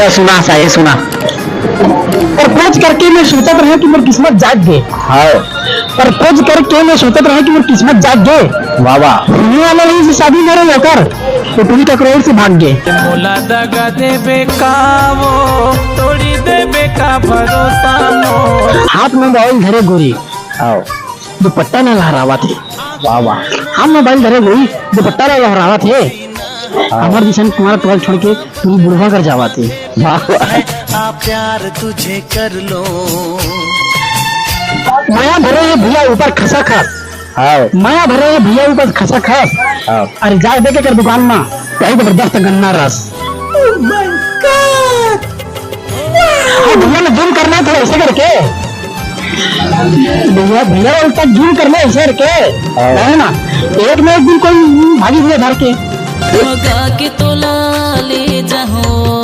अच्छा सुना सा ये सुना। प्रपोज करके मैं सोचत रहा कि मोर किस्मत जाग गए। हाँ प्रपोज करके मैं सोचत रहा कि मोर किस्मत जाग गए। वाह वाह। होने वाला नहीं से शादी मेरे होकर तो पूरी टकरोड़ से भाग गए। मोला दगा देबे का वो तोड़ी देबे का भरोसा मोर। हाथ में मोबाइल धरे गोरी आओ दुपट्टा न लहरावा थे। वाह वाह। हाथ में मोबाइल धरे गोरी दुपट्टा न लहरावा थे। हमारे दिशा में तुम्हारा टोल छोड़ के पूरी बुढ़वा कर जावा थे। वाह वाह। आ प्यार तुझे कर लो माया भरे ये भैया ऊपर खसा खस। आओ माया भरे ये भैया ऊपर खसा खस। आओ अरे जा देखे कर दुकान में कहीं जबरदस्त गन्ना रस। भैया ने जूम करना था ऐसे करके। भैया भैया उसका जूम करना ऐसे करके है ना। एक में एक दिन कोई भागी हुए धर के के तोला ले जाओ